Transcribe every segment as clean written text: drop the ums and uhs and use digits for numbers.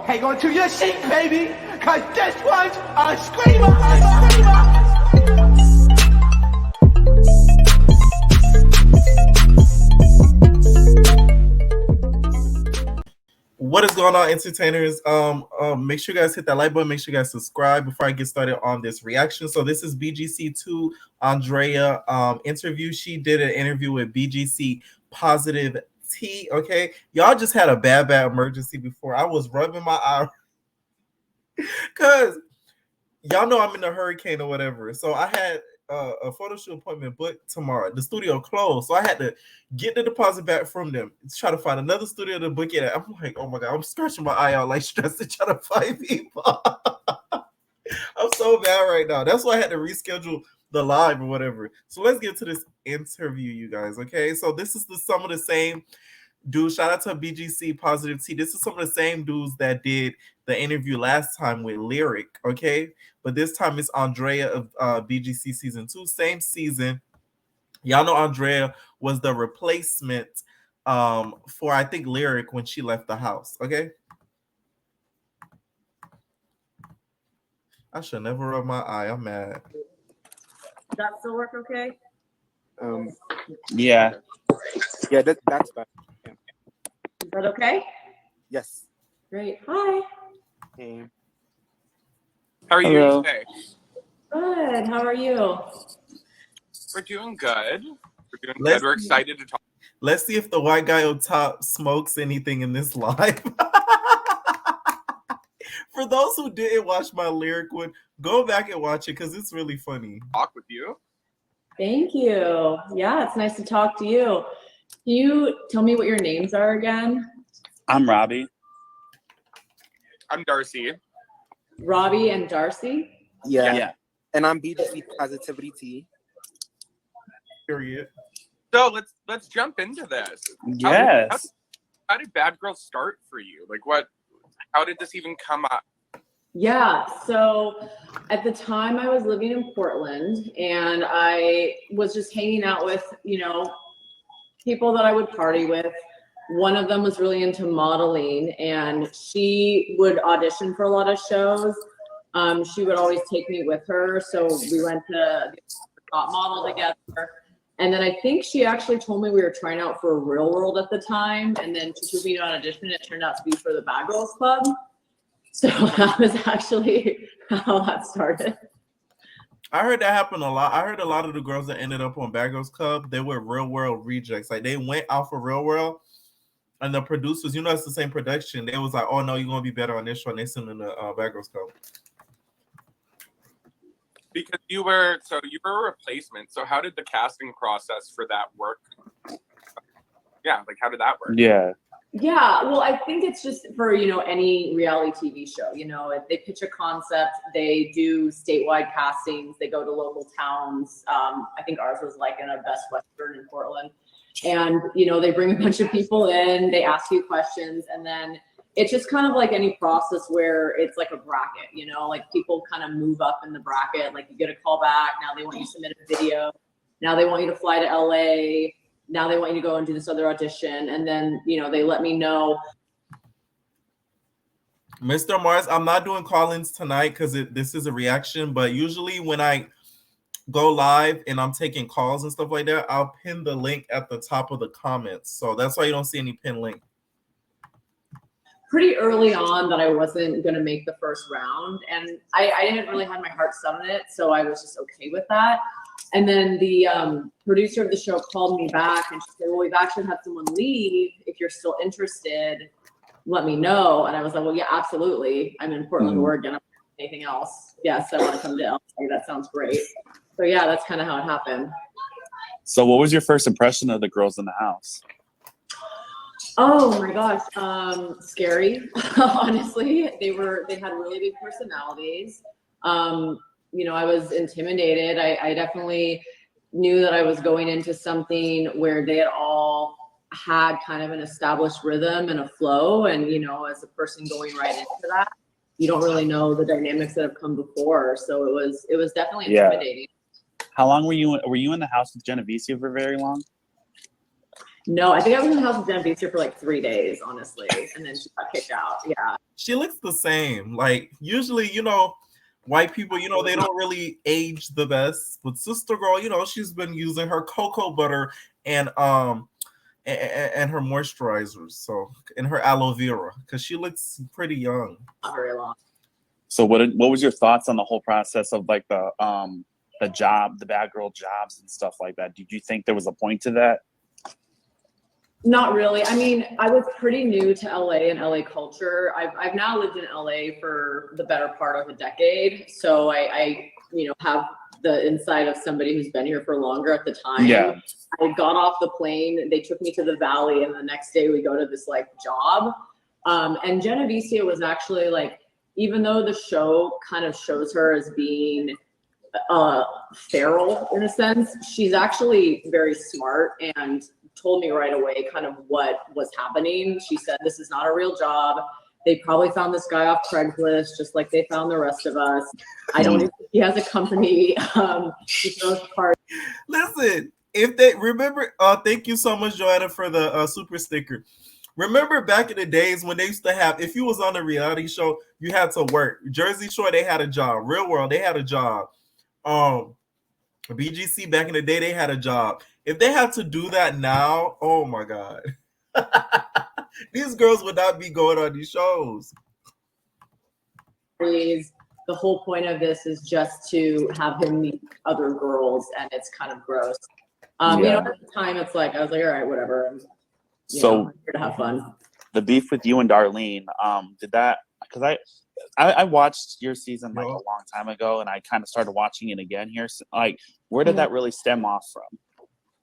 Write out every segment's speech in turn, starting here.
hang on to your seat, baby, cause this one's a screamer, a screamer. What is going on, entertainers? Make sure you guys hit that like button. Make sure you guys subscribe before I get started on this reaction. So this is BGC2 Andrea interview. She did an interview with BGC Positive T. Okay, y'all just had a bad emergency before. I was rubbing my eye because y'all know I'm in a hurricane or whatever. So I had a photo shoot appointment booked tomorrow. The studio closed, so I had to get the deposit back from them. Try to find another studio to book it at. I'm like, oh my god, I'm scratching my eye out like stressed to try to find people. I'm so bad right now. That's why I had to reschedule the live or whatever. So let's get to this interview, you guys. Okay, so this is some of the same dudes. Shout out to BGC Positive T. This is some of the same dudes that did the interview last time with Lyric. Okay, but this time it's Andrea of BGC season 2, same season. Y'all know Andrea was the replacement for, I think, Lyric when she left the house. Okay, I should never rub my eye. I'm mad. Does that still work okay? Yeah, that's fine. Yeah. Is that okay? Yes. Great. Hi. Hey. How are you today? Good. How are you? We're doing good. We're excited to talk. Let's see if the white guy on top smokes anything in this live. For those who didn't watch my Lyric one, go back and watch it because it's really funny. Talk with you. Thank you. Yeah, it's nice to talk to you. Can you tell me what your names are again? I'm Robbie. I'm Darcy. Robbie and Darcy? Yeah. And I'm BGC Positivity T. Period. So let's jump into this. Yes. How did Bad Girls start for you? Like how did this even come up? Yeah, so at the time I was living in Portland and I was just hanging out with, people that I would party with. One of them was really into modeling and she would audition for a lot of shows. She would always take me with her. So we went to the top model together. And then I think she actually told me we were trying out for Real World at the time. And then she took me to an audition. It turned out to be for the Bad Girls Club. So that was actually how that started. I heard that happened a lot. I heard a lot of the girls that ended up on Bad Girls Club, they were Real World rejects. Like they went out for Real World, and the producers, it's the same production. They was like, "Oh no, you're gonna be better on this show." And they sent them to Bad Girls Club. Because you were a replacement. So how did the casting process for that work? Yeah, like how did that work? Yeah, well, I think it's just for, any reality TV show, if they pitch a concept, they do statewide castings, they go to local towns. I think ours was like in a Best Western in Portland. And, they bring a bunch of people in, they ask you questions, and then it's just kind of like any process where it's like a bracket, like people kind of move up in the bracket, like you get a call back, now they want you to submit a video, now they want you to fly to LA, now they want you to go and do this other audition, and then, they let me know. Mr. Mars, I'm not doing call-ins tonight because this is a reaction, but usually when I go live and I'm taking calls and stuff like that, I'll pin the link at the top of the comments. So that's why you don't see any pin link. Pretty early on that I wasn't going to make the first round, and I didn't really have my heart set on it, so I was just okay with that. And then the producer of the show called me back and she said, well, we've actually had someone leave. If you're still interested, let me know. And I was like, well, yeah, absolutely. I'm in Portland, Oregon. I'm anything else. Yes, I want to come to LA. That sounds great. So yeah, that's kind of how it happened. So what was your first impression of the girls in the house? Oh my gosh, scary. Honestly, they had really big personalities. I was intimidated. I definitely knew that I was going into something where they had all had kind of an established rhythm and a flow. And, as a person going right into that, you don't really know the dynamics that have come before. So it was definitely intimidating. How long were you in the house with Genovese for very long? No, I think I was in the house with Jen Beaster for like 3 days, honestly, and then she got kicked out. Yeah. She looks the same. Like usually, white people, they don't really age the best. But sister girl, she's been using her cocoa butter and and her moisturizers, so and her aloe vera, because she looks pretty young. Not very long. So what was your thoughts on the whole process of like the bad girl jobs and stuff like that? Did you think there was a point to that? Not really. I mean, I was pretty new to LA and LA culture. I've now lived in LA for the better part of a decade, so I have the insight of somebody who's been here for longer at the time. Yeah. I got off the plane, they took me to the valley, and the next day we go to this like job. And Genovese was actually like, even though the show kind of shows her as being feral in a sense, she's actually very smart and told me right away kind of what was happening. She said, this is not a real job. They probably found this guy off Craigslist, just like they found the rest of us. I don't think he has a company. He throws parties. Listen, if they remember, thank you so much, Joanna, for the super sticker. Remember back in the days when they used to have, if you was on a reality show, you had to work. Jersey Shore, they had a job. Real World, they had a job. BGC back in the day, they had a job. If they had to do that now, oh my God. These girls would not be going on these shows. The whole point of this is just to have him meet other girls, and it's kind of gross. At the time, it's like, I was like, all right, whatever. I'm here to have fun. The beef with you and Darlene, did that, because I watched your season like a long time ago, and I kind of started watching it again here. So, like, where did that really stem off from?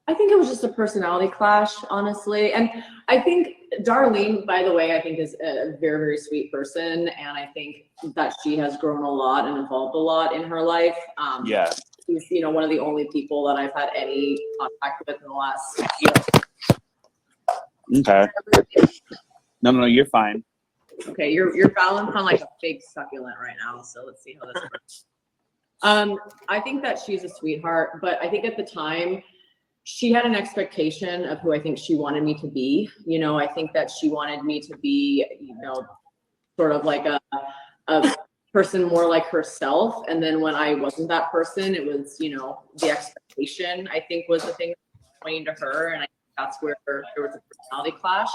I think it was just a personality clash, honestly. And I think Darlene, by the way, I think is a very, very sweet person. And I think that she has grown a lot and evolved a lot in her life. She's, one of the only people that I've had any contact with in the last year. Okay. No, you're fine. Okay, you're balanced on like a fake succulent right now. So let's see how this works. I think that she's a sweetheart, but I think at the time, she had an expectation of who I think she wanted me to be. I think that she wanted me to be, sort of like a person more like herself. And then when I wasn't that person, it was, the expectation, I think, was the thing pointing to her. And I think that's where there was a personality clash.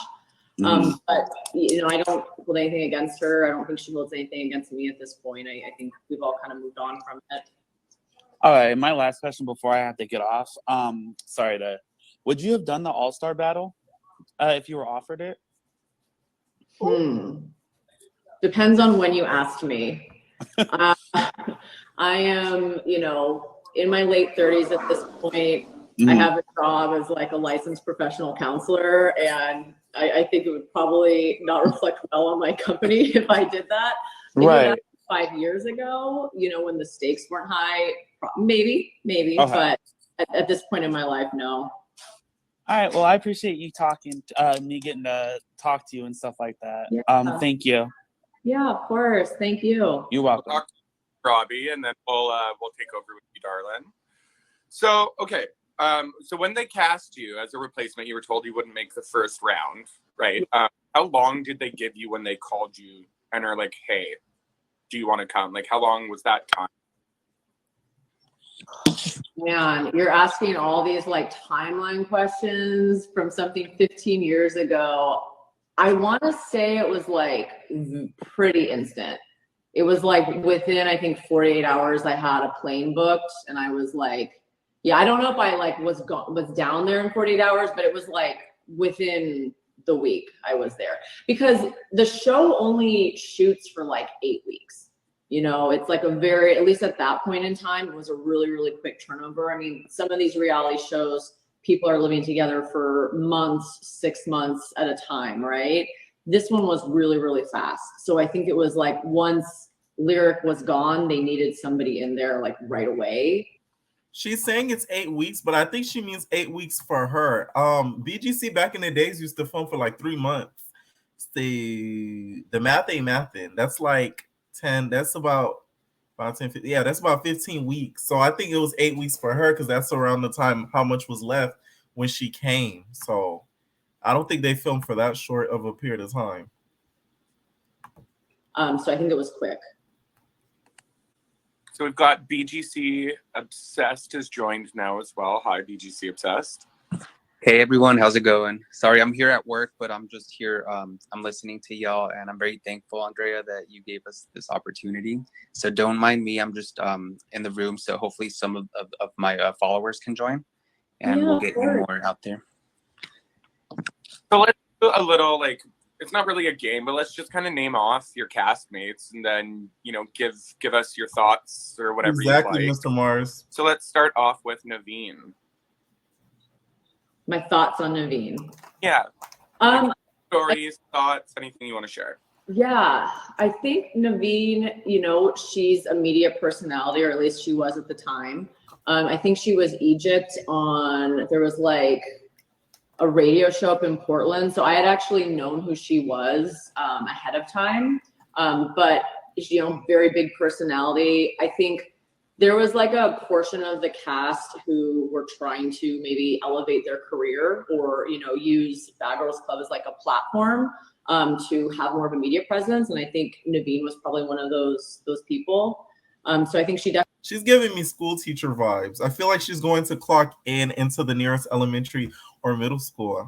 But, I don't hold anything against her. I don't think she holds anything against me at this point. I think we've all kind of moved on from it. All right, my last question before I have to get off. Would you have done the All-Star battle if you were offered it? Depends on when you asked me. I am, in my late 30s at this point. I have a job as like a licensed professional counselor, and I think it would probably not reflect well on my company if I did that. Right. 5 years ago, when the stakes weren't high, maybe, but at this point in my life, no. All right. Well, I appreciate you talking, me getting to talk to you and stuff like that. Yeah. Thank you. Yeah, of course. Thank you. You're welcome. We'll talk to Robbie, and then we'll take over with you, darling. So, okay. So when they cast you as a replacement, you were told you wouldn't make the first round, right? How long did they give you when they called you and are like, hey, do you want to come? Like, how long was that time? Man, you're asking all these like timeline questions from something 15 years ago. I want to say it was like pretty instant. It was like within, I think, 48 hours, I had a plane booked, and I was like, yeah, I don't know if I like was down there in 48 hours, but it was like within the week I was there, because the show only shoots for like 8 weeks. It's like at least at that point in time, it was a really, really quick turnover. I mean, some of these reality shows, people are living together for months, 6 months at a time, right? This one was really, really fast. So I think it was like once Lyric was gone, they needed somebody in there like right away. She's saying it's 8 weeks, but I think she means 8 weeks for her. BGC back in the days used to film for like 3 months. The math ain't mathin'. That's like 10. That's about 5, 10, 15. Yeah, that's about 15 weeks. So I think it was 8 weeks for her, because that's around the time how much was left when she came. So I don't think they filmed for that short of a period of time. So I think it was quick. So we've got BGC Obsessed has joined now as well. Hi, BGC Obsessed. Hey everyone, how's it going? Sorry, I'm here at work, but I'm just here. I'm listening to y'all, and I'm very thankful, Andrea, that you gave us this opportunity. So don't mind me. I'm just in the room, so hopefully some of my followers can join, and we'll get you more out there. So let's do a little, like, it's not really a game, but let's just kind of name off your castmates and then, you know, give us your thoughts or whatever Exactly, you like. Mr. Mars. So let's start off with Naveen. My thoughts on Naveen. Yeah. Stories, thoughts, anything you want to share. Yeah, I think Naveen, you know, she's a media personality, or at least she was at the time. I think she was Egypt there was like a radio show up in Portland. So I had actually known who she was ahead of time. But, you know, very big personality. I think there was like a portion of the cast who were trying to maybe elevate their career or, you know, use Bad Girls Club as like a platform to have more of a media presence. And I think Naveen was probably one of those people. So I think she's giving me school teacher vibes. I feel like she's going to clock in into the nearest elementary or middle school.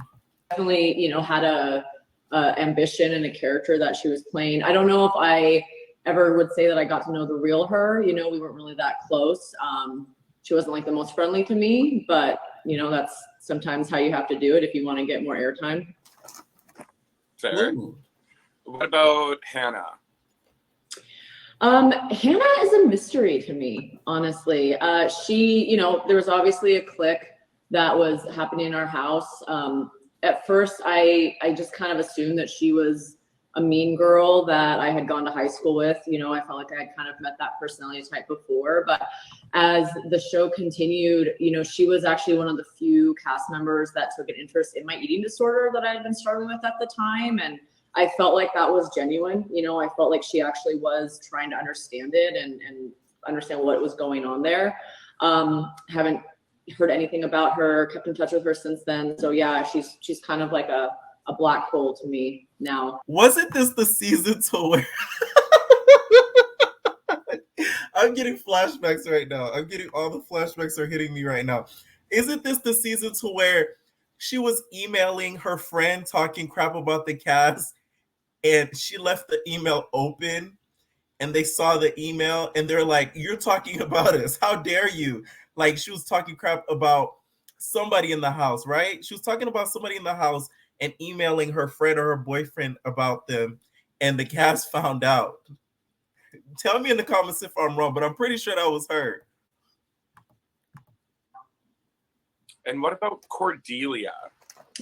Definitely, you know, had a ambition and a character that she was playing. I don't know if I ever would say that I got to know the real her. You know, we weren't really that close. She wasn't like the most friendly to me, but you know, that's sometimes how you have to do it if you want to get more airtime. Fair. Ooh. What about Hannah? Hannah is a mystery to me, honestly. She, you know, there was obviously a clique that was happening in our house. At first, I just kind of assumed that she was a mean girl that I had gone to high school with. You know, I felt like I had kind of met that personality type before. But as the show continued, you know, she was actually one of the few cast members that took an interest in my eating disorder that I had been struggling with at the time. And I felt like that was genuine. You know, I felt like she actually was trying to understand it and understand what was going on there. Haven't heard anything about her, kept in touch with her since then. So yeah, she's kind of like a black hole to me now. Wasn't this the season to where I'm getting flashbacks right now. I'm getting all the flashbacks are hitting me right now. Isn't this the season to where she was emailing her friend talking crap about the cast and she left the email open and they saw the email and they're like, you're talking about us. How dare you? Like she was talking crap about somebody in the house, right? She was talking about somebody in the house and emailing her friend or her boyfriend about them, and the cast found out. Tell me in the comments if I'm wrong, but I'm pretty sure that was her. And what about Cordelia?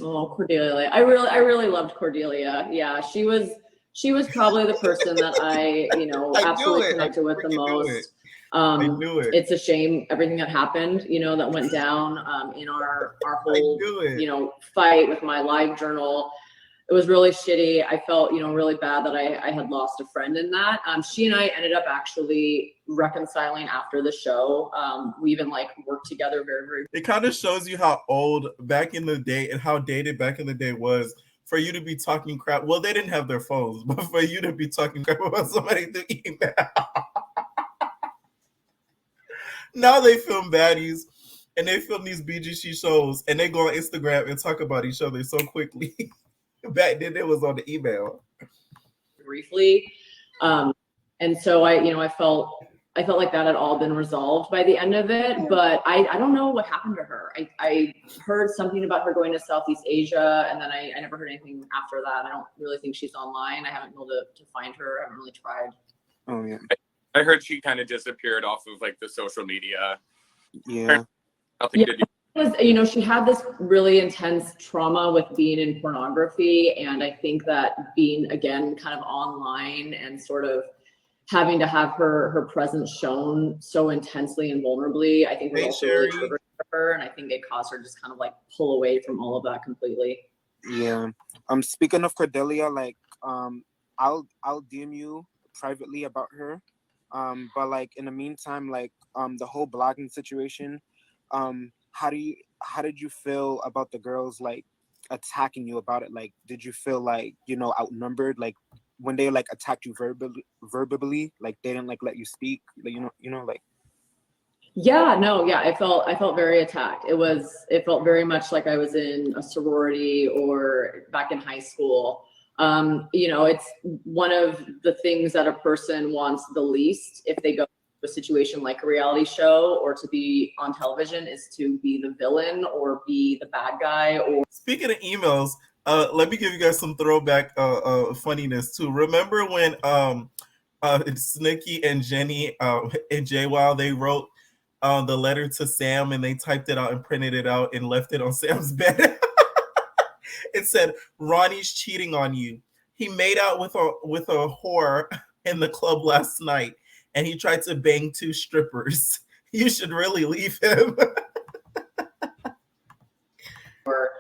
Oh, Cordelia. I really loved Cordelia. Yeah, she was probably the person that I, you know, absolutely connected with the most. I knew it. It's a shame everything that happened, you know, that went down in our whole, you know, fight with my live journal. It was really shitty. I felt, you know, really bad that I had lost a friend in that. She and I ended up actually reconciling after the show. We even like worked together very, very. It kind of shows you how old back in the day and how dated back in the day was for you to be talking crap. Well, they didn't have their phones, but for you to be talking crap about somebody through email. Now they film baddies and they film these BGC shows and they go on Instagram and talk about each other so quickly. Back then it was on the email. Briefly. And so I felt like that had all been resolved by the end of it, but I don't know what happened to her. I heard something about her going to Southeast Asia, and then I never heard anything after that. I don't really think she's online. I haven't been able to find her. I haven't really tried. Oh yeah. I heard she kind of disappeared off of like the social media. Yeah. Nothing to do. You know, she had this really intense trauma with being in pornography, and I think that being again kind of online and sort of having to have her presence shown so intensely and vulnerably, I think was also really triggering for her, and I think it caused her to just kind of like pull away from all of that completely. Yeah. Speaking of Cordelia, like I'll DM you privately about her. But like in the meantime, like the whole blogging situation, how did you feel about the girls like attacking you about it? Like, did you feel like, you know, outnumbered? Like when they like attacked you verbally, like they didn't like let you speak, like, you know, like. Yeah, no, yeah, I felt very attacked. It felt very much like I was in a sorority or back in high school. You know, it's one of the things that a person wants the least if they go to a situation like a reality show or to be on television is to be the villain or be the bad guy. Or speaking of emails, let me give you guys some throwback funniness too. Remember when Snooki and Jenny and JWoww, they wrote the letter to Sam and they typed it out and printed it out and left it on Sam's bed. It said, "Ronnie's cheating on you. He made out with a whore in the club last night, and he tried to bang 2 strippers. You should really leave him." or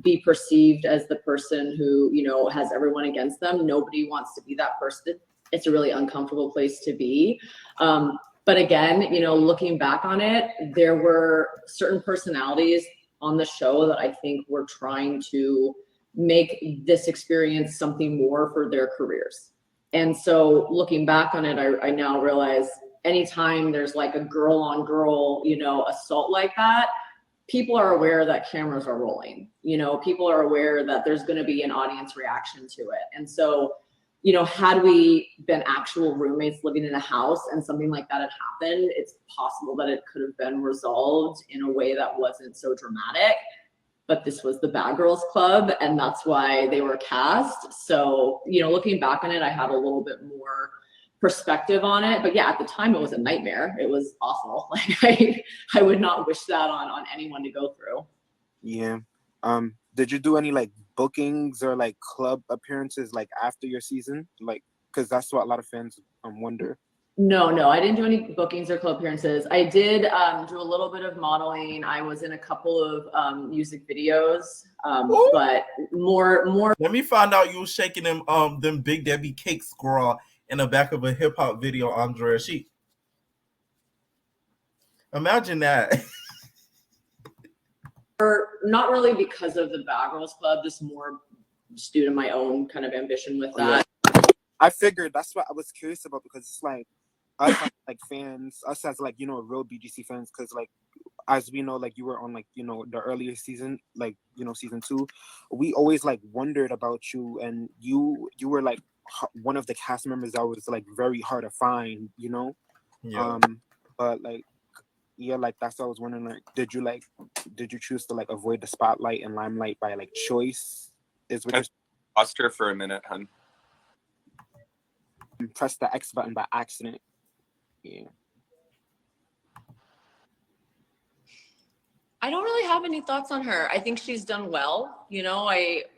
be perceived as the person who, you know, has everyone against them. Nobody wants to be that person. It's a really uncomfortable place to be. But again, you know, looking back on it, there were certain personalities on the show that I think were trying to make this experience something more for their careers. And so looking back on it, I now realize anytime there's like a girl on girl, you know, assault like that, people are aware that cameras are rolling. You know, people are aware that there's going to be an audience reaction to it. And so, you know, had we been actual roommates living in a house and something like that had happened, it's possible that it could have been resolved in a way that wasn't so dramatic. But this was the Bad Girls Club, and that's why they were cast. So, you know, looking back on it, I had a little bit more perspective on it. But yeah, at the time, it was a nightmare. It was awful. Like I would not wish that on anyone to go through. Yeah. Did you do any like bookings or like club appearances like after your season? Like, because that's what a lot of fans wonder. No, I didn't do any bookings or club appearances. I did do a little bit of modeling. I was in a couple of music videos, but more. Let me find out you was shaking them Big Debbie cake squirrel in the back of a hip hop video, Andrea. Imagine that. Not really because of the Bad Girls Club, just more just due to my own kind of ambition with that. Yeah. I figured that's what I was curious about, because it's like us like fans, us as like, you know, real BGC fans, because like as we know, like you were on like, you know, the earlier season, like, you know, season 2, we always like wondered about you, and you were like one of the cast members that was like very hard to find, you know. Yeah. But like, yeah, like that's what I was wondering, like did you choose to like avoid the spotlight and limelight by like choice? Is what I lost her for a minute, hun. Press the X button by accident. Yeah. I don't really have any thoughts on her. I think she's done well. You know,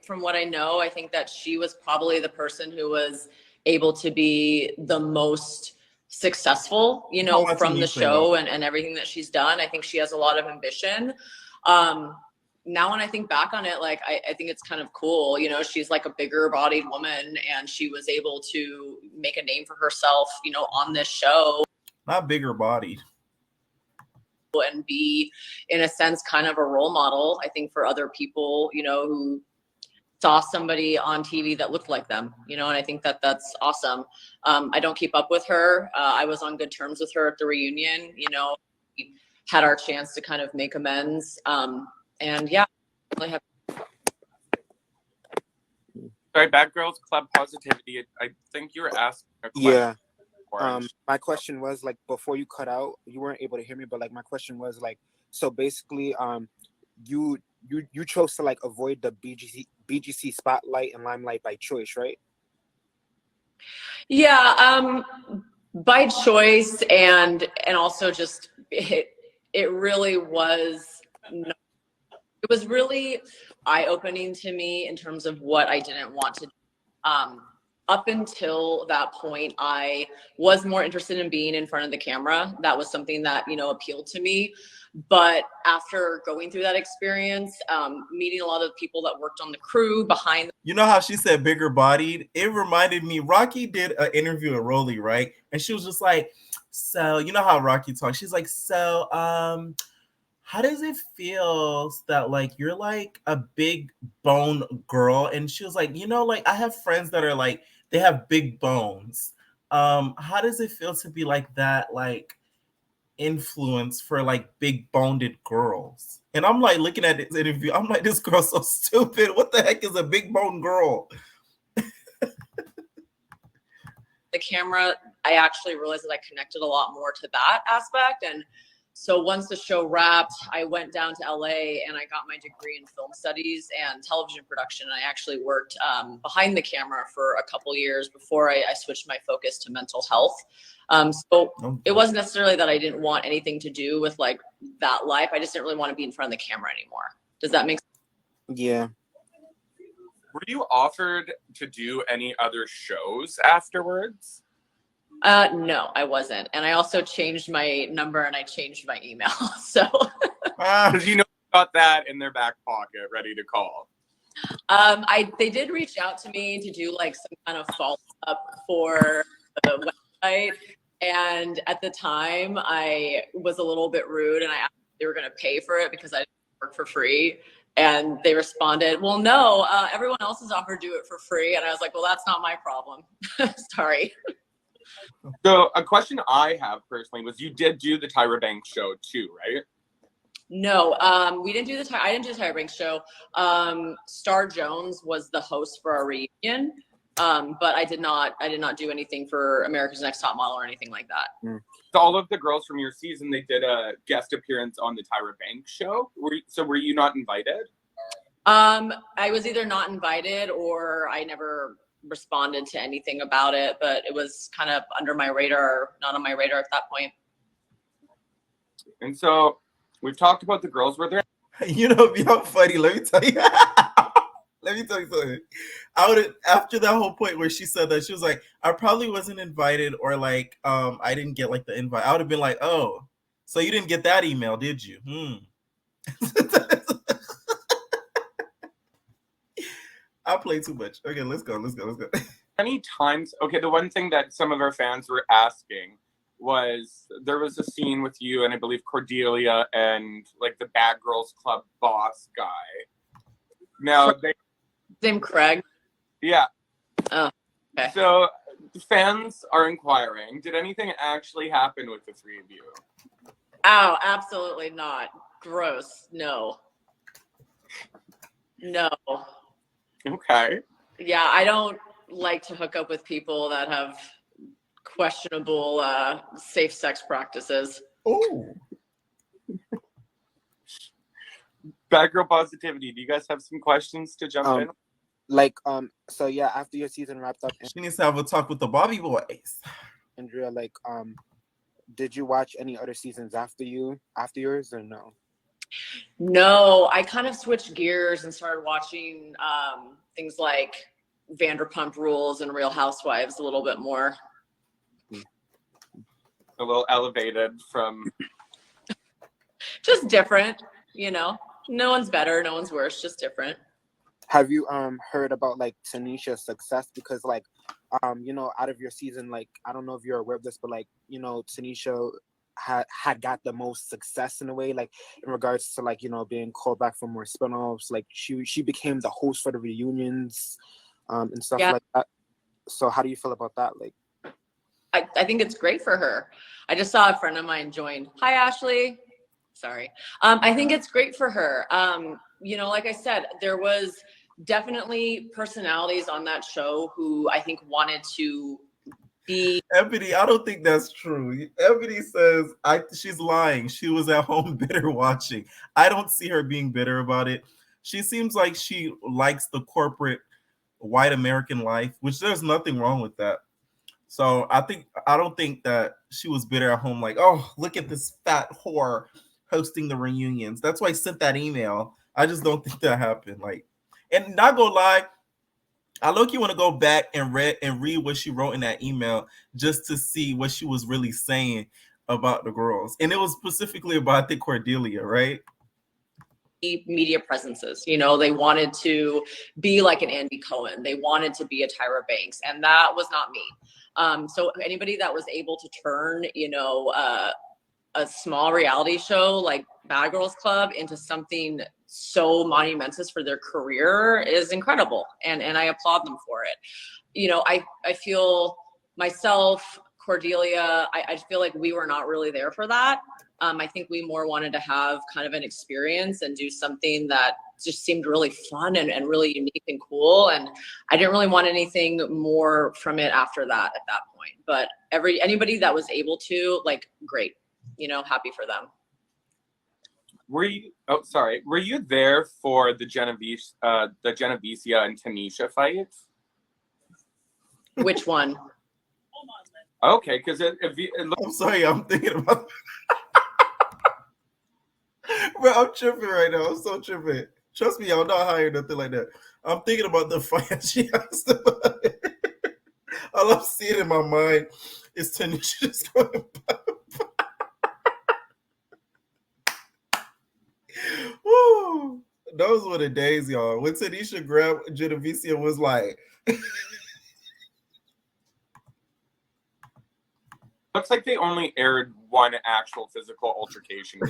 from what I know, I think that she was probably the person who was able to be the most successful, you know, from the show and everything that she's done. I think she has a lot of ambition. Now when I think back on it, like I think it's kind of cool. You know, she's like a bigger bodied woman, and she was able to make a name for herself, you know, on this show. Not bigger bodied. And be, in a sense, kind of a role model, I think, for other people, you know, who saw somebody on TV that looked like them, you know, and I think that that's awesome. I don't keep up with her. I was on good terms with her at the reunion, you know, we had our chance to kind of make amends. And yeah, really have. Sorry, Bad Girls Club positivity. I think you were asking a question. Yeah. My question was like, before you cut out, you weren't able to hear me, but like my question was like, so basically, you chose to like avoid the BGC spotlight and limelight by choice, right? Yeah, by choice, and also just it really was. It was really eye-opening to me in terms of what I didn't want to do. Up until that point, I was more interested in being in front of the camera. That was something that, you know, appealed to me. But after going through that experience, meeting a lot of people that worked on the crew behind. You know how she said bigger bodied? It reminded me, Rocky did an interview with Rolly, right? And she was just like, so, you know how Rocky talks? She's like, so, how does it feel that like you're like a big bone girl? And she was like, like I have friends that are like they have big bones. How does it feel to be like that, like influence for like big boned girls? And I'm like looking at this interview, I'm like, this girl's so stupid. What the heck is a big bone girl? The camera, I actually realized that I connected a lot more to that aspect. And so once the show wrapped, I went down to LA and I got my degree in film studies and television production. I actually worked behind the camera for a couple years before I switched my focus to mental health. So it wasn't necessarily that I didn't want anything to do with like that life. I just didn't really want to be in front of the camera anymore. Does that make sense? Yeah. Were you offered to do any other shows afterwards? No, I wasn't. And I also changed my number and I changed my email. So Because you got that in their back pocket, ready to call. they did reach out to me to do like some kind of follow up for the website. And at the time I was a little bit rude and I asked if they were going to pay for it because I didn't work for free. And they responded, well, no, everyone else has offered to do it for free. And I was like, well, that's not my problem. Sorry. So a question I have personally was, you did do the Tyra Banks show too, right? No, we didn't do I didn't do the Tyra Banks show. Star Jones was the host for our reunion. But I did not do anything for America's Next Top Model or anything like that. So all of the girls from your season, they did a guest appearance on the Tyra Banks show. Were you not invited? I was either not invited or I never responded to anything about it, but it was kind of under my radar, not on my radar at that point. And so we've talked about the girls. Were there? How funny, let me tell you. Let me tell you something. I would, after that whole point where she said that, she was like, I probably wasn't invited, or like, I didn't get like the invite. I would have been like, oh, so you didn't get that email, did you? I play too much. Okay, let's go. Many times, okay, the one thing that some of our fans were asking was, there was a scene with you and I believe Cordelia and like the Bad Girls Club boss guy. Now Name Craig. Yeah. Oh, okay. So fans are inquiring, did anything actually happen with the three of you? Oh, absolutely not. Gross. No. Okay. Yeah, I don't like to hook up with people that have questionable safe sex practices. Oh. Bad girl positivity. Do you guys have some questions to jump in? So yeah, after your season wrapped up, She needs to have a talk with the Bobby boys. Andrea, did you watch any other seasons after yours or no? No, I kind of switched gears and started watching things like Vanderpump Rules and Real Housewives a little bit more. A little elevated from... Just different, No one's better, no one's worse, just different. Have you heard about like Tanisha's success? Because out of your season, I don't know if you're aware of this, but Tanisha had got the most success in a way, in regards to being called back for more spinoffs. She became the host for the reunions and stuff like that. So how do you feel about that? I think it's great for her. I just saw a friend of mine join. Hi, Ashley. Sorry. I think it's great for her. Like I said, there was definitely personalities on that show who I think wanted to be. Ebony, I don't think that's true. Ebony says she's lying. She was at home bitter watching. I don't see her being bitter about it. She seems like she likes the corporate white American life, which there's nothing wrong with that. So I don't think that she was bitter at home, like, oh, look at this fat whore hosting the reunions. That's why I sent that email. I just don't think that happened. And not gonna lie, I low-key want to go back and read what she wrote in that email just to see what she was really saying about the girls. And it was specifically about, I think, Cordelia, right? Media presences, they wanted to be like an Andy Cohen. They wanted to be a Tyra Banks, and that was not me. So anybody that was able to turn, a a small reality show like Bad Girls Club into something so monumentous for their career is incredible. And I applaud them for it. You know, I feel myself, Cordelia, I feel like we were not really there for that. I think we more wanted to have kind of an experience and do something that just seemed really fun and really unique and cool. And I didn't really want anything more from it after that at that point. But anybody that was able to, like, great, you know, happy for them. Were you there for the Genevicia and Tanisha fight? Which one? Okay, because I'm sorry, I'm thinking about. Bro, I'm tripping right now. I'm so tripping. Trust me, I'm not hiring nothing like that. I'm thinking about the fight she asked about. All I'm seeing in my mind is Tanisha just going by. Woo! Those were the days, y'all. When Tanisha grabbed Genevicia was like, looks like they only aired one actual physical altercation.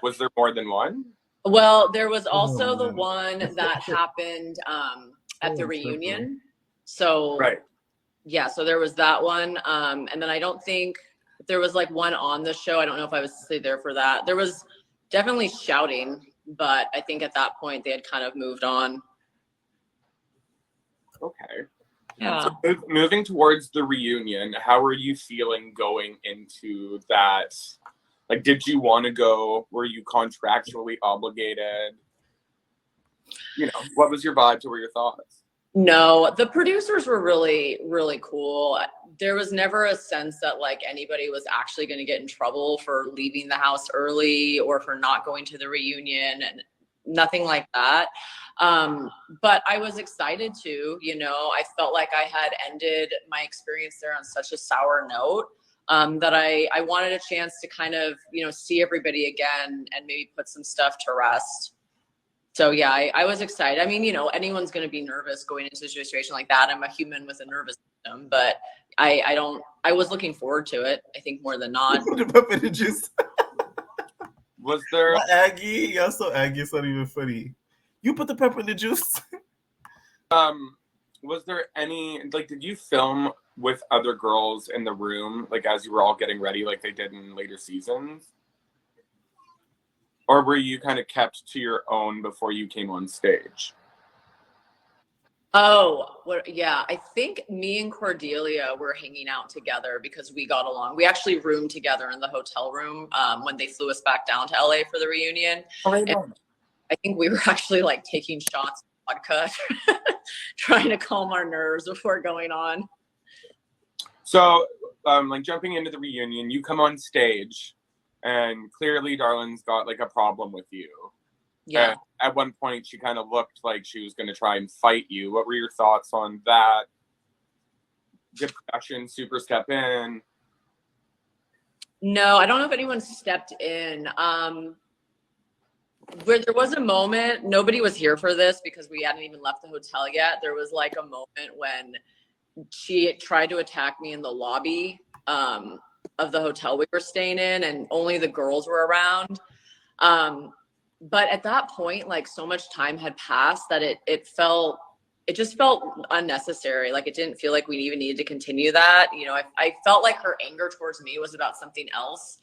Was there more than one? Well, there was also the one that happened at the reunion. So right. Yeah, so there was that one. And then I don't think there was like one on the show. I don't know if I was there for that. There was definitely shouting, but I think at that point they had kind of moved on. Okay. Yeah. So moving towards the reunion, how are you feeling going into that? Like, did you want to go? Were you contractually obligated? You know, what was your vibe? What were your thoughts? No, the producers were really, really cool. There was never a sense that like anybody was actually going to get in trouble for leaving the house early or for not going to the reunion, and nothing like that. But I was excited to, you know, I felt like I had ended my experience there on such a sour note, that I wanted a chance to kind of, you know, see everybody again and maybe put some stuff to rest. So yeah, I was excited. I mean, you know, anyone's going to be nervous going into a situation like that. I'm a human with a nervous system, but I was looking forward to it. I think more than not. the pepper in the juice. Was there Not Aggie? Y'all so Aggie, it's not even funny. You put the pepper in the juice. was there any, like, did you film with other girls in the room, like as you were all getting ready, like they did in later seasons? Or were you kind of kept to your own before you came on stage? Oh, well, yeah. I think me and Cordelia were hanging out together because we got along. We actually roomed together in the hotel room when they flew us back down to LA for the reunion. And I think we were actually like taking shots of vodka, trying to calm our nerves before going on. So, like jumping into the reunion, you come on stage. And clearly, Darlin's got like a problem with you. Yeah. And at one point, she kind of looked like she was going to try and fight you. What were your thoughts on that? Did production super step in? No, I don't know if anyone stepped in. Where there was a moment, nobody was here for this because we hadn't even left the hotel yet. There was like a moment when she tried to attack me in the lobby of the hotel we were staying in, and only the girls were around. But at that point, like so much time had passed that it just felt unnecessary. Like it didn't feel like we even needed to continue that. You know, I felt like her anger towards me was about something else.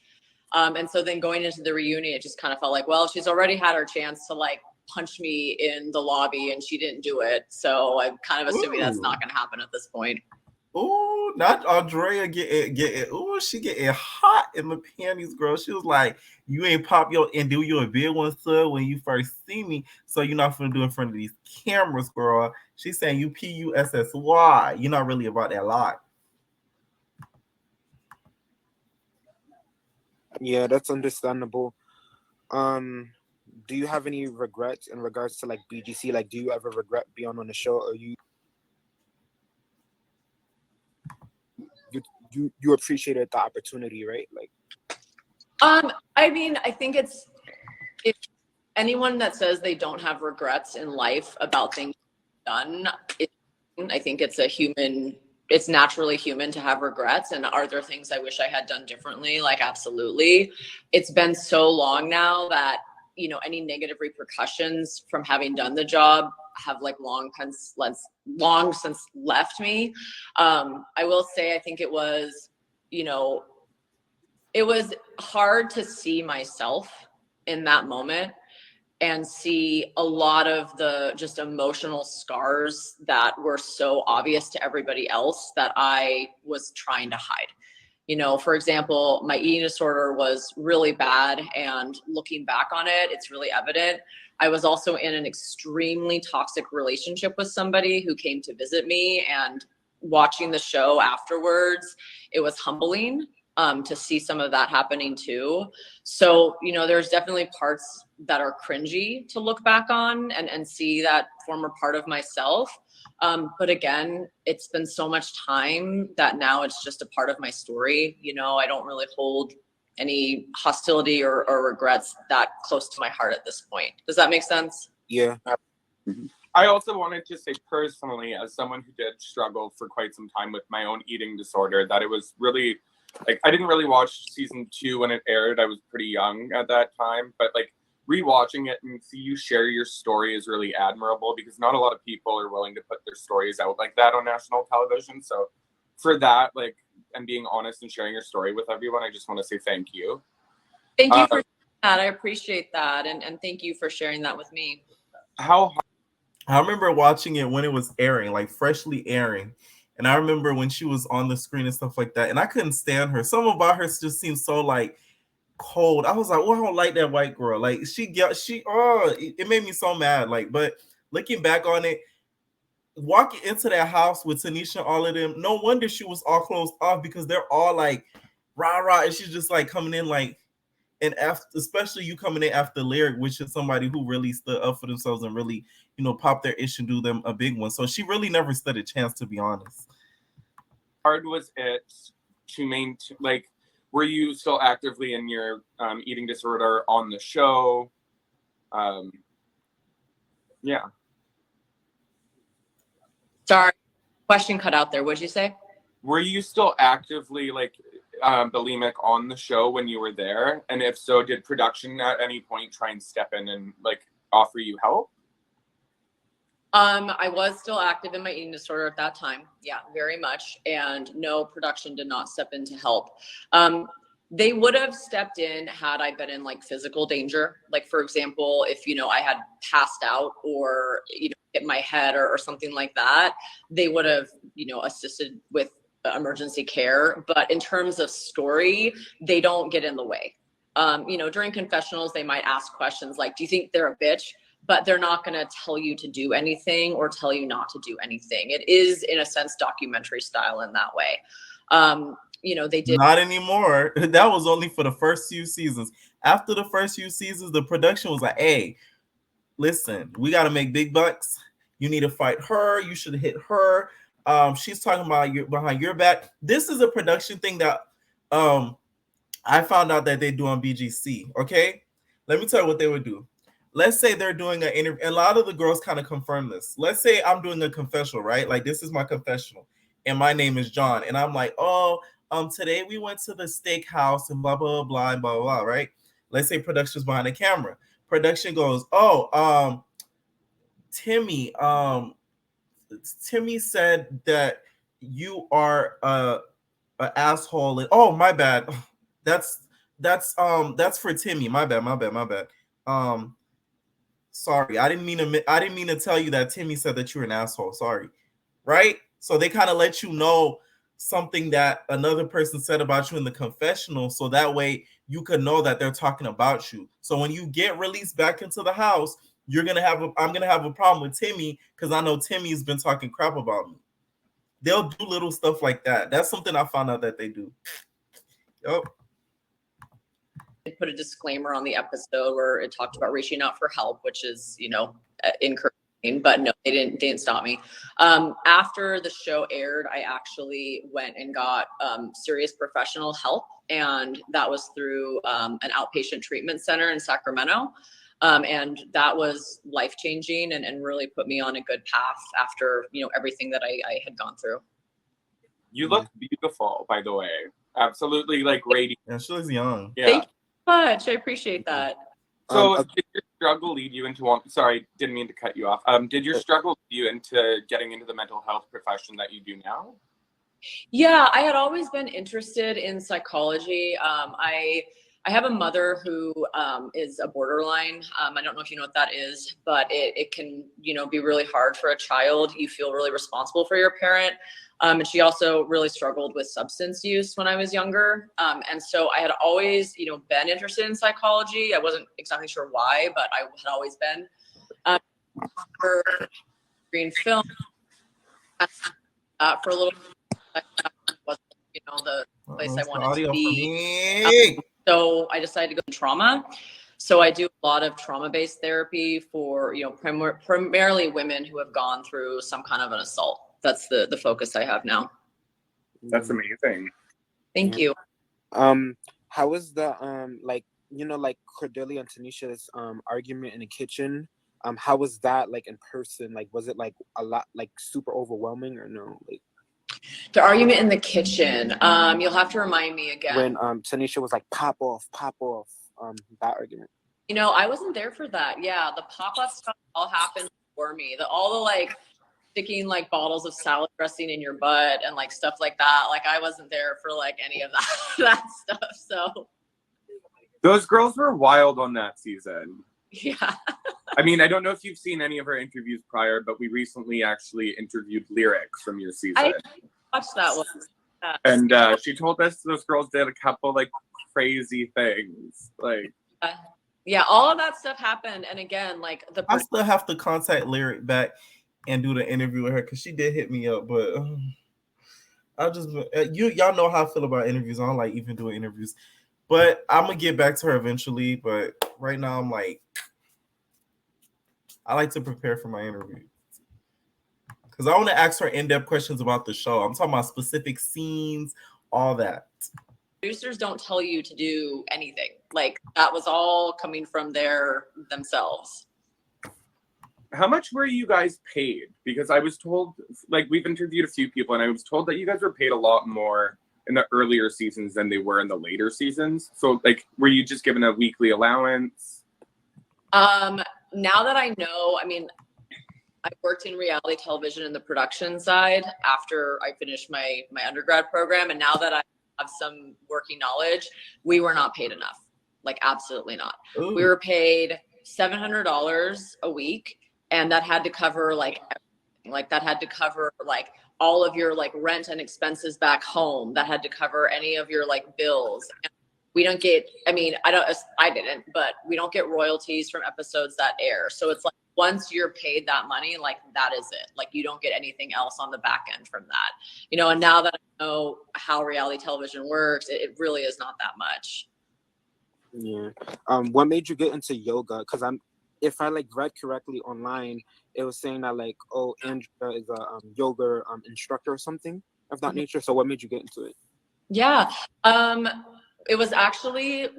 And so then going into the reunion, it just kind of felt like, well, she's already had her chance to like punch me in the lobby and she didn't do it. So I'm kind of assuming that's not going to happen at this point. Oh, not Andrea getting. Oh, she getting hot in the panties, girl. She was like, "You ain't pop your and do you a big one, sir, when you first see me. So you're not gonna do in front of these cameras, girl." She's saying you PUSSY. You're not really about that lot. Yeah, that's understandable. Do you have any regrets in regards to like BGC? Like, do you ever regret being on the show, or you appreciated the opportunity, right? Like, I mean, I think if anyone that says they don't have regrets in life about things done, I think it's a human it's naturally human to have regrets. And are there things I wish I had done differently? Like, absolutely. It's been so long now that, you know, any negative repercussions from having done the job have like long since left me. I will say, I think it was, you know, it was hard to see myself in that moment and see a lot of the just emotional scars that were so obvious to everybody else that I was trying to hide. You know, for example, my eating disorder was really bad, and looking back on it, it's really evident. I was also in an extremely toxic relationship with somebody who came to visit me, and watching the show afterwards, it was humbling to see some of that happening too. So, you know, there's definitely parts that are cringy to look back on and see that former part of myself. But again, it's been so much time that now it's just a part of my story. You know, I don't really hold any hostility or regrets that close to my heart at this point. Does that make sense? Yeah. I also wanted to say personally, as someone who did struggle for quite some time with my own eating disorder, that it was really, like, I didn't really watch season 2 when it aired. I was pretty young at that time, but like rewatching it and see you share your story is really admirable, because not a lot of people are willing to put their stories out like that on national television. So for that, like, and being honest and sharing your story with everyone, I just want to say thank you. Thank you for that. I appreciate that. And thank you for sharing that with me. I remember watching it when it was airing, like freshly airing. And I remember when she was on the screen and stuff like that. And I couldn't stand her. Something about her just seemed so like cold. I was like, oh, I don't like that white girl. Like it made me so mad. Like, but looking back on it, walking into that house with Tanisha and all of them, no wonder she was all closed off, because they're all like rah rah, and she's just like coming in like, and after, especially you coming in after Lyric, which is somebody who really stood up for themselves and really, you know, pop their issue and do them a big one. So she really never stood a chance, to be honest. Hard was it to maintain, like, were you still actively in your eating disorder on the show? Yeah. Sorry, question cut out there. What'd you say? Were you still actively like bulimic on the show when you were there? And if so, did production at any point try and step in and like offer you help? I was still active in my eating disorder at that time. Yeah, very much. And no, production did not step in to help. They would have stepped in had I been in like physical danger. Like, for example, if, you know, I had passed out or, you know, hit my head or something like that, they would have, you know, assisted with emergency care. But in terms of story, they don't get in the way. You know, during confessionals, they might ask questions like, do you think they're a bitch? But they're not going to tell you to do anything or tell you not to do anything. It is, in a sense, documentary style in that way. You know, they did not anymore. That was only for the first few seasons. After the first few seasons, the production was like, hey, listen, we got to make big bucks. You need to fight her. You should hit her. She's talking about you behind your back. This is a production thing that I found out that they do on BGC. Okay, let me tell you what they would do. Let's say they're doing an interview. A lot of the girls kind of confirm this. Let's say I'm doing a confessional, right? Like, this is my confessional, and my name is John, and I'm like, oh, today we went to the steakhouse and blah blah blah blah blah, right? Let's say production's behind the camera. Production goes, oh, Timmy said that you are an asshole, and oh, my bad. That's for Timmy. My bad. Sorry, I didn't mean to tell you that Timmy said that you're an asshole. Sorry. Right? So they kind of let you know something that another person said about you in the confessional, so that way you could know that they're talking about you. So when you get released back into the house, I'm gonna have a problem with Timmy, because I know Timmy's been talking crap about me. They'll do little stuff like that. That's something I found out that they do. Yep. Put a disclaimer on the episode where it talked about reaching out for help, which is, you know, encouraging, but no, they didn't stop me. After the show aired, I actually went and got serious professional help, and that was through an outpatient treatment center in Sacramento. And that was life-changing and really put me on a good path after, you know, everything that I had gone through. You look beautiful, by the way. Absolutely, like radiant. Yeah, she looks young. Yeah. Thank you so much. I appreciate that. So, did your struggle lead you into? Sorry, didn't mean to cut you off. Did your struggle lead you into getting into the mental health profession that you do now? Yeah, I had always been interested in psychology. I have a mother who is a borderline. I don't know if you know what that is, but it can, be really hard for a child. You feel really responsible for your parent. And she also really struggled with substance use when I was younger. And so I had always, been interested in psychology. I wasn't exactly sure why, but I had always been. For green film for a little bit, wasn't, the place I wanted to be. So I decided to go to trauma. So I do a lot of trauma-based therapy for, primarily women who have gone through some kind of an assault. That's the focus I have now. That's amazing. Thank you. How was the like Cordelia and Tanisha's argument in the kitchen? How was that like in person? Like, was it like a lot, like super overwhelming or no? Like the argument in the kitchen. You'll have to remind me again. When Tanisha was like pop off, that argument. I wasn't there for that. Yeah, the pop off stuff all happened before me. All the like sticking like bottles of salad dressing in your butt and like stuff like that. Like I wasn't there for like any of that stuff. So those girls were wild on that season. Yeah. I mean, I don't know if you've seen any of her interviews prior, but we recently actually interviewed Lyric from your season. I watched that one. And she told us those girls did a couple like crazy things. Like yeah, all of that stuff happened. And again, like I still have to contact Lyric back and do the interview with her because she did hit me up, but I just y'all know how I feel about interviews. I don't like even doing interviews, but I'm gonna get back to her eventually. But right now, I'm like, I like to prepare for my interview because I want to ask her in-depth questions about the show. I'm talking about specific scenes, all that. Producers don't tell you to do anything. Like that was all coming from themselves. How much were you guys paid? Because I was told, like, we've interviewed a few people, and I was told that you guys were paid a lot more in the earlier seasons than they were in the later seasons. So, like, were you just given a weekly allowance? Now that I know, I mean, I worked in reality television in the production side after I finished my undergrad program, and now that I have some working knowledge, we were not paid enough. Like, absolutely not. Ooh. We were paid $700 a week. And that had to cover like everything. Like that had to cover like all of your like rent and expenses back home. That had to cover any of your like bills. And we don't get, I didn't, but we don't get royalties from episodes that air. So it's like once you're paid that money, like that is it. Like you don't get anything else on the back end from that. And now that I know how reality television works, it really is not that much. Yeah. What made you get into yoga? Because if I like read correctly online, it was saying that like, oh, Andrea is a yoga instructor or something of that nature. So what made you get into it? Yeah, it was actually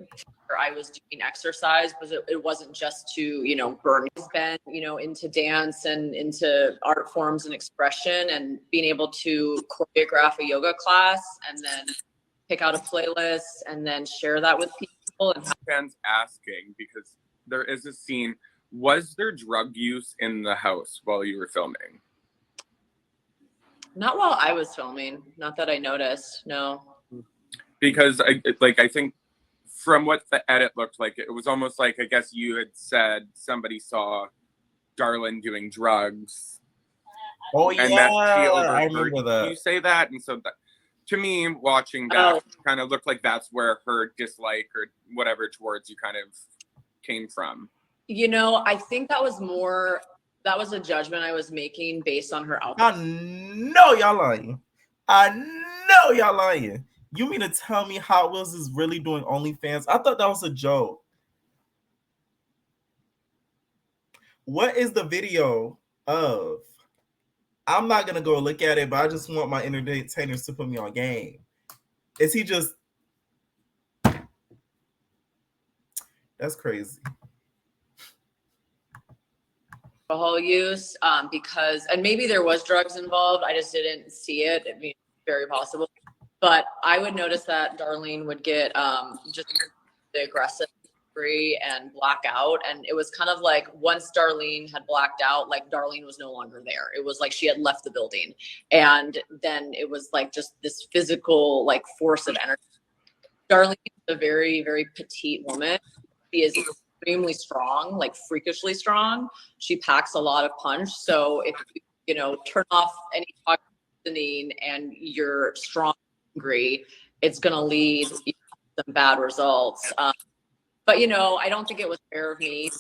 I was doing exercise, but it wasn't just to burn. I've been into dance and into art forms and expression, and being able to choreograph a yoga class and then pick out a playlist and then share that with people. And fans asking because there is a scene. Was there drug use in the house while you were filming? Not while I was filming. Not that I noticed. No. Because I think from what the edit looked like, it was almost like, I guess you had said somebody saw Darlin doing drugs. Oh yeah, and that she overheard I remember that. You say that, and so that, to me, watching that kind of looked like that's where her dislike or whatever towards you kind of came from. I think that was a judgment I was making based on her outfit. I know y'all lying. You mean to tell me Hot Wheels is really doing OnlyFans? I thought that was a joke. What is the video of? I'm not going to go look at it, but I just want my entertainers to put me on game. Is he just... That's crazy. Alcohol use, because, and maybe there was drugs involved. I just didn't see it. I mean, very possible. But I would notice that Darlene would get just the aggressive and black out. And it was kind of like once Darlene had blacked out, like Darlene was no longer there. It was like she had left the building. And then it was like just this physical like force of energy. Darlene is a very, very petite woman. She is extremely strong, like freakishly strong. She packs a lot of punch. So if you know, turn off any toxin and you're strong and angry, it's going to lead to some bad results. But, you know, I don't think it was fair of me,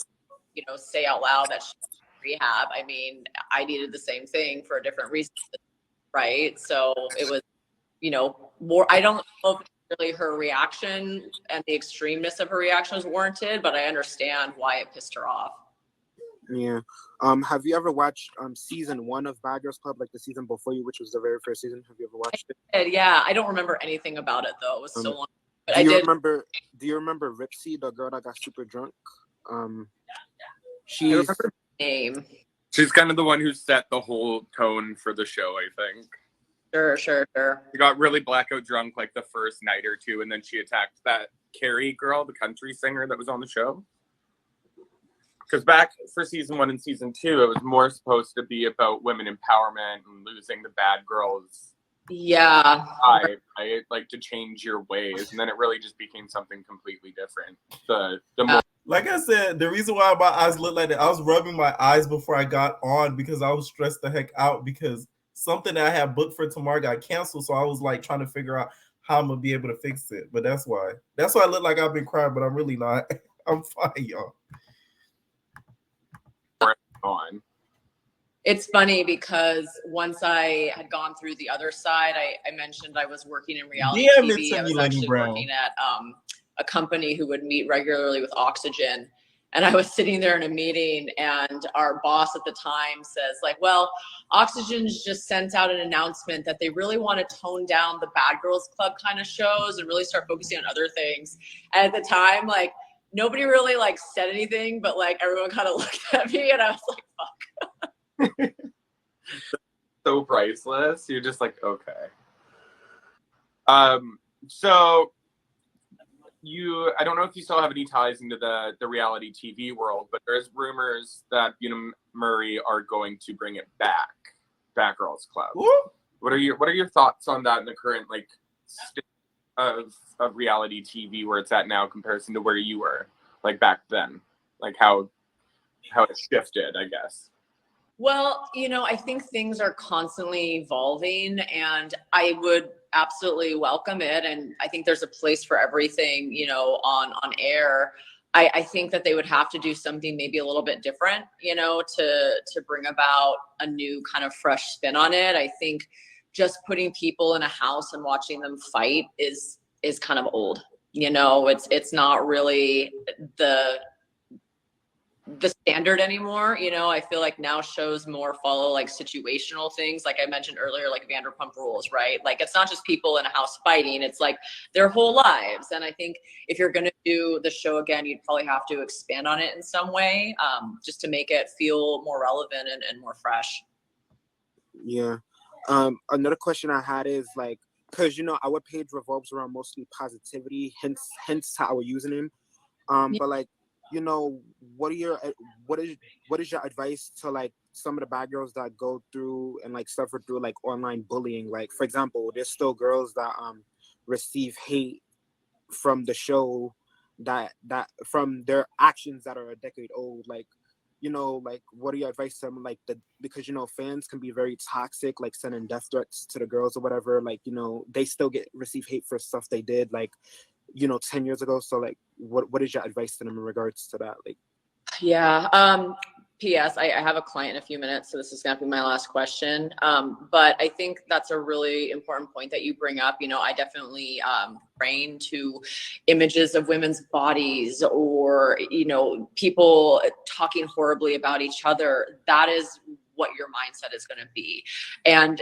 you know, say out loud that she's in rehab. I mean, I needed the same thing for a different reason, right? So it was, you know, more, I don't know if really her reaction and the extremeness of her reaction was warranted, but I understand why it pissed her off. Yeah. Have you ever watched season 1 of Bad Girls Club, like the season before you, which was the very first season? Have you ever watched it? Yeah, I don't remember anything about it though. It was so long. But do you remember Ripsy, the girl that got super drunk? She's I remember her name. She's kind of the one who set the whole tone for the show, I think. Sure. She got really blackout drunk like the first night or two, and then she attacked that Carrie girl, the country singer that was on the show. Because back for season 1 and season 2, it was more supposed to be about women empowerment and losing the bad girls. Yeah. I like to change your ways, and then it really just became something completely different. The more Like I said, the reason why my eyes look like that, I was rubbing my eyes before I got on because I was stressed the heck out because something that I had booked for tomorrow got canceled. So I was like trying to figure out how I'm gonna be able to fix it. But that's why I look like I've been crying, but I'm really not. I'm fine, y'all. on. It's funny because once I had gone through the other side, I mentioned I was working in reality TV. I was actually working at a company who would meet regularly with Oxygen. And I was sitting there in a meeting and our boss at the time says like, well, Oxygen's just sent out an announcement that they really want to tone down the Bad Girls Club kind of shows and really start focusing on other things. And at the time, like nobody really like said anything, but like everyone kind of looked at me and I was like, fuck. So priceless. You're just like, okay. So I don't know if you still have any ties into the reality TV world, but there's rumors that Murray are going to bring it back, Bad Girls Club. Ooh. What are your thoughts on that in the current like state of reality TV where it's at now, comparison to where you were like back then, like how it shifted, I guess? Well, I think things are constantly evolving and I would absolutely welcome it. And I think there's a place for everything, on air. I think that they would have to do something maybe a little bit different, to bring about a new kind of fresh spin on it. I think just putting people in a house and watching them fight is kind of old. It's not really the standard anymore. I feel like now shows more follow like situational things. Like I mentioned earlier, like Vanderpump Rules, right? Like it's not just people in a house fighting, it's like their whole lives. And I think if you're going to do the show again, you'd probably have to expand on it in some way, just to make it feel more relevant and more fresh. Yeah. Another question I had is like, because our page revolves around mostly positivity, hence our username. But like, what is your advice to like some of the bad girls that go through and like suffer through like online bullying? Like, for example, there's still girls that receive hate from the show that from their actions that are a decade old. Like, like what are your advice to them? Like because fans can be very toxic, like sending death threats to the girls or whatever. Like, they still receive hate for stuff they did like 10 years ago. So like what is your advice to them in regards to that? Like, yeah. P.S. I have a client in a few minutes, so this is going to be my last question. But I think that's a really important point that you bring up. I definitely brain to images of women's bodies or, people talking horribly about each other. That is what your mindset is going to be. And,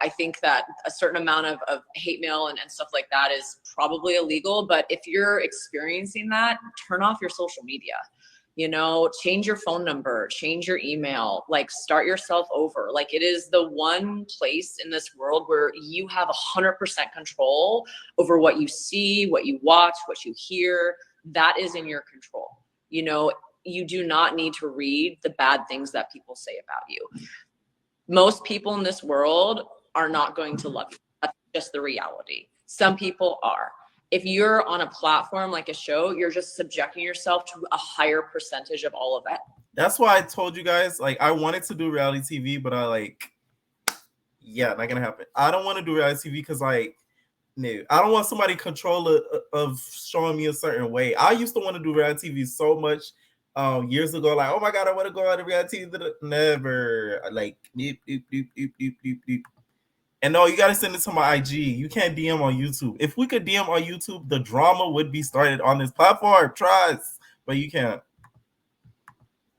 I think that a certain amount of hate mail and stuff like that is probably illegal. But if you're experiencing that, turn off your social media. You know, change your phone number, change your email, like start yourself over. Like it is the one place in this world where you have 100% control over what you see, what you watch, what you hear. That is in your control. You know, you do not need to read the bad things that people say about you. Most people in this world are not going to love you. That's just the reality. Some people are. If you're on a platform like a show, you're just subjecting yourself to a higher percentage of all of that. That's why I told you guys, like, I wanted to do reality TV, but not gonna happen. I don't want to do reality TV because, like, no, I don't want somebody control of showing me a certain way. I used to want to do reality TV so much years ago, like, oh my god, I want to go out of reality TV. Never, like, beep, beep, beep, beep, beep, beep, beep. And no, you gotta send it to my IG. You can't DM on YouTube. If we could DM on YouTube, the drama would be started on this platform. Trust, but you can't.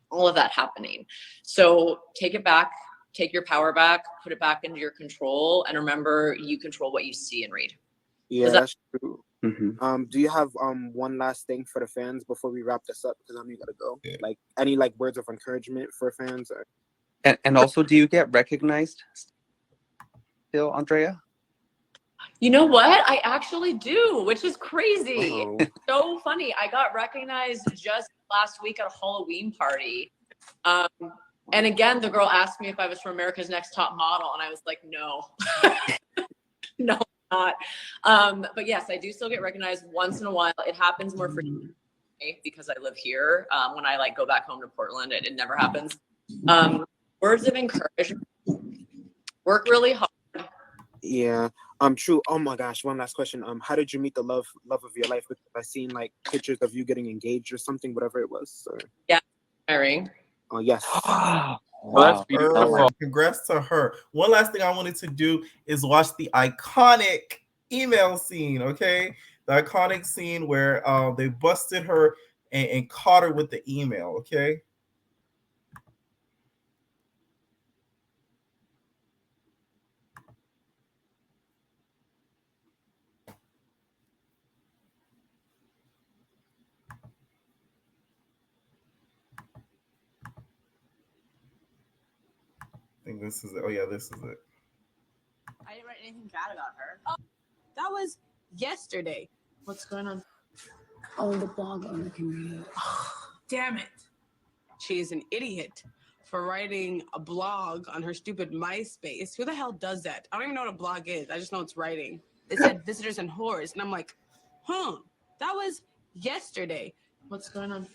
All of that happening. So take it back, take your power back, put it back into your control, and remember, you control what you see and read. Yeah, that's true. Mhm. Do you have one last thing for the fans before we wrap this up? Because I know you gotta go. Yeah. Like any like words of encouragement for fans? Or... And also, do you get recognized still, Andrea? You know what? I actually do, which is crazy. Uh-oh. It's so funny. I got recognized just last week at a Halloween party. And again, the girl asked me if I was from America's Next Top Model, and I was like, no. No, I'm not. But yes, I do still get recognized once in a while. It happens more frequently because I live here. When I like go back home to Portland, it never happens. Words of encouragement. Work really hard. Yeah. True. Oh my gosh. One last question. How did you meet the love of your life? Because I seen like pictures of you getting engaged or something, whatever it was. Or... Yeah, marrying. Oh yes. Well, that's beautiful. Congrats to her. One last thing I wanted to do is watch the iconic email scene. Okay, the iconic scene where they busted her and caught her with the email. Okay. I think this is it. Oh yeah, this is it. I didn't write anything bad about her. Oh, that was yesterday. What's going on? Oh, the blog owner can read. Damn it. She is an idiot for writing a blog on her stupid MySpace. Who the hell does that? I don't even know what a blog is. I just know it's writing. It said visitors and whores. And I'm like, that was yesterday. What's going on?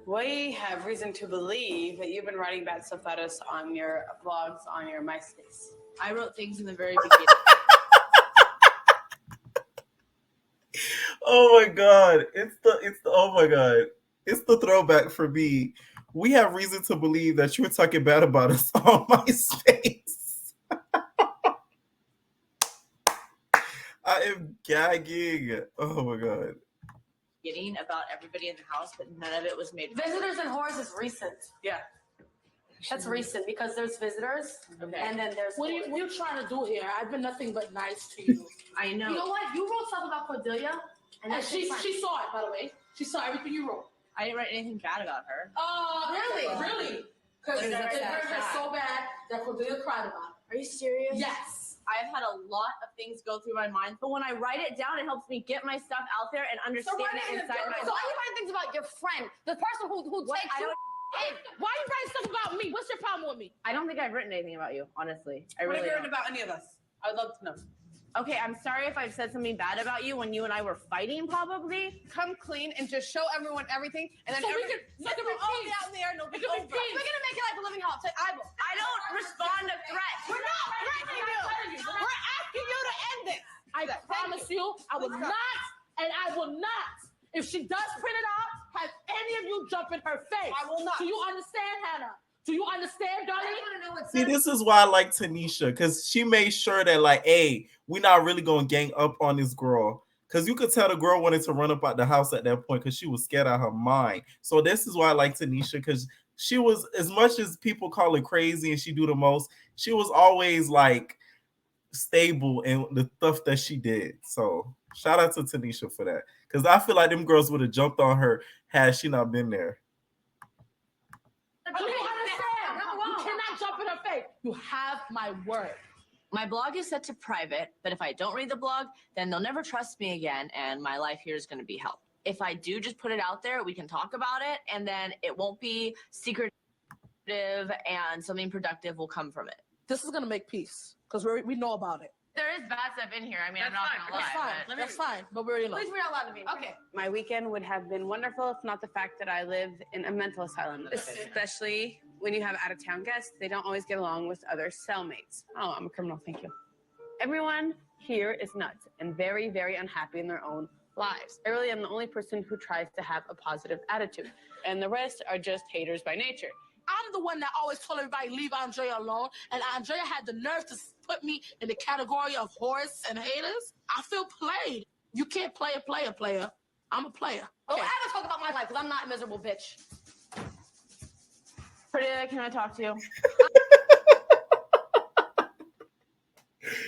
We have reason to believe that you've been writing bad stuff about us on your blogs on your MySpace. I wrote things in the very beginning. Oh my god, it's the oh my god, it's the throwback for me. We have reason to believe that you were talking bad about us on MySpace. I am gagging. Oh my god. About everybody in the house, but none of it was made. Visitors and whores is recent. Yeah. That's recent because there's visitors and then there's What are you trying to do here? I've been nothing but nice to you. I know. You know what? You wrote something about Cordelia and She saw it, by the way. She saw everything you wrote. I didn't write anything bad about her. Really? Because it hurt her so bad that Cordelia cried about it. Are you serious? Yes. I've had a lot of things go through my mind, but when I write it down, it helps me get my stuff out there and understand it inside my So mind. you write things about your friend, the person who takes you. Why are you writing stuff about me? What's your problem with me? I don't think I've written anything about you, honestly. I What really have you written don't. about any of us? I would love to know. Okay, I'm sorry if I've said something bad about you when you and I were fighting, probably. Come clean and just show everyone everything, and then So we everyone- can all be out there. No, It could be peace. We're gonna make it like a living hell. I don't respond to threats. We're not threatening you. We're asking you to end this. I promise you, I will not, and I will not. If she does print it out, have any of you jump in her face. I will not. Do you understand, Hannah? Do you understand, darling? I want to know what's See, this is why I like Tanisha, because she made sure that, like, hey, we're not really gonna gang up on this girl. Because you could tell the girl wanted to run up out the house at that point because she was scared out of her mind. So this is why I like Tanisha, because she was, as much as people call her crazy and she do the most, she was always like stable in the stuff that she did. So shout out to Tanisha for that. Because I feel like them girls would have jumped on her had she not been there. You understand? You cannot jump in her face. You have my word. My blog is set to private, but if I don't read the blog, then they'll never trust me again, and my life here is going to be hell. If I do just put it out there, we can talk about it, and then it won't be secretive, and something productive will come from it. This is gonna make peace because we know about it. There is bad stuff in here. I mean, I'm not going to lie. That's fine. That's fine. But we already know. Please read out loud to me. Okay. My weekend would have been wonderful if not the fact that I live in a mental asylum, especially when you have out-of-town guests. They don't always get along with other cellmates. Oh, I'm a criminal. Thank you. Everyone here is nuts and very, very unhappy in their own lives. I really am the only person who tries to have a positive attitude, and the rest are just haters by nature. I'm the one that always told everybody leave Andrea alone, and Andrea had the nerve to put me in the category of whores and haters. I feel played. You can't play a player. I'm a player. Don't ever talk about my life because I'm not a miserable bitch. Cordelia, can I talk to you?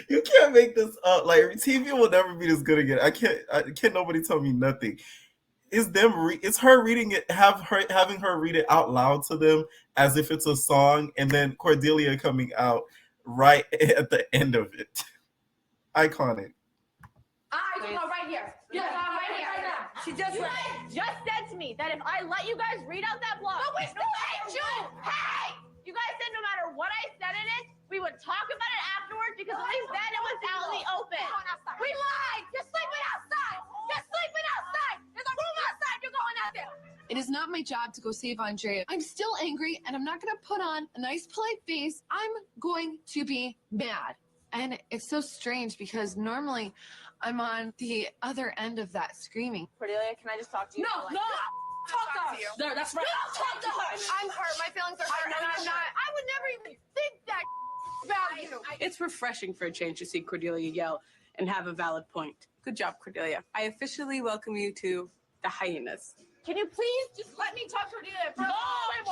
You can't make this up. Like, TV will never be this good again. I can't nobody tell me nothing. It's her reading it, having her read it out loud to them as if it's a song, and then Cordelia coming out right at the end of it. Iconic. I do right here. Yes, I'm right here. Right now. She just said to me that if I let you guys read out that blog, but we still hate you. Hey, you guys said no matter what I said in it, we would talk about it afterwards because at least then it was out in the open. We lied. You're sleeping outside. You're sleeping outside. There's a room outside. You're going out there. It is not my job to go save Andrea. I'm still angry, and I'm not going to put on a nice, polite face. I'm going to be mad. And it's so strange because normally I'm on the other end of that screaming. Cordelia, can I just talk to you? No. Talk to her. There, that's right. Talk to her. I'm hurt. My feelings are hurt, and I'm not. I would never even think that about you. It's refreshing for a change to see Cordelia yell and have a valid point. Good job, Cordelia. I officially welcome you to the hyenas. Can you please just let me talk to Cordelia? No,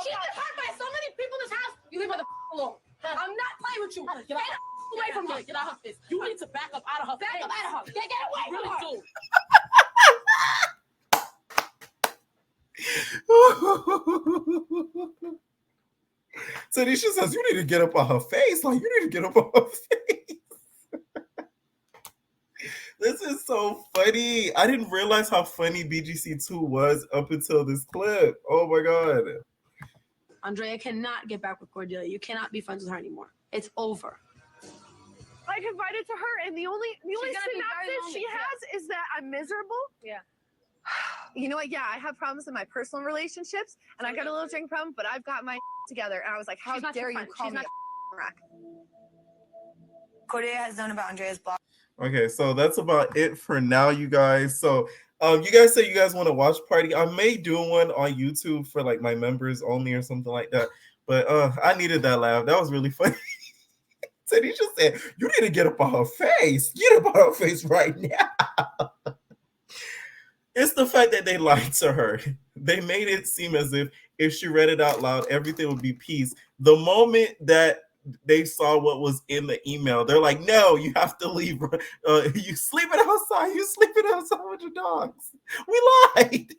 she's been hurt by so many people in this house. You leave her the alone. I'm not playing with you. Get away from her. Get out of her face. You need to back up out of her face. Back up out of her. Get away from her. Really do. Tanisha says, you need to get up on her face. Like, you need to get up on her face. This is so funny. I didn't realize how funny BGC 2 was up until this clip. Oh my God. Andrea cannot get back with Cordelia. You cannot be friends with her anymore. It's over. I confided to her, and the only synopsis she has is that I'm miserable. Yeah. You know what? Yeah, I have problems in my personal relationships, and I got a little drink problem, but I've got my together. And I was like, how dare you call me a wreck? Cordelia has known about Andrea's blog. Okay, so that's about it for now, you guys. So you guys say you guys want to watch party. I may do one on YouTube for like my members only or something like that. But I needed that laugh. That was really funny. Tanisha said, you need to get up on her face. Get up on her face right now. It's the fact that they lied to her. They made it seem as if she read it out loud, everything would be peace. The moment that they saw what was in the email, they're like, no, you have to leave. You sleeping outside. You sleeping outside with your dogs. We lied.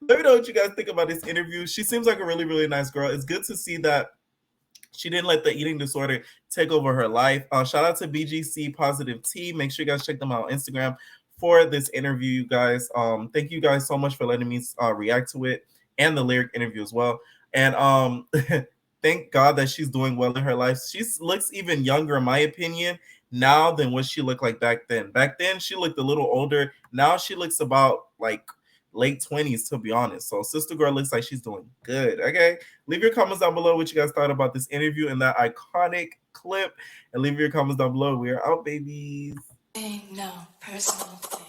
Let me know what you guys think about this interview. She seems like a really, really nice girl. It's good to see that she didn't let the eating disorder take over her life. Shout out to BGC Positive T. Make sure you guys check them out on Instagram for this interview, you guys. Thank you guys so much for letting me react to it and the lyric interview as well. And thank God that she's doing well in her life. She looks even younger, in my opinion, now than what she looked like back then. Back then, she looked a little older. Now she looks about like late 20s, to be honest. So Sister Girl looks like she's doing good. Okay, leave your comments down below what you guys thought about this interview and that iconic clip, and leave your comments down below. We are out, babies. No personal thing.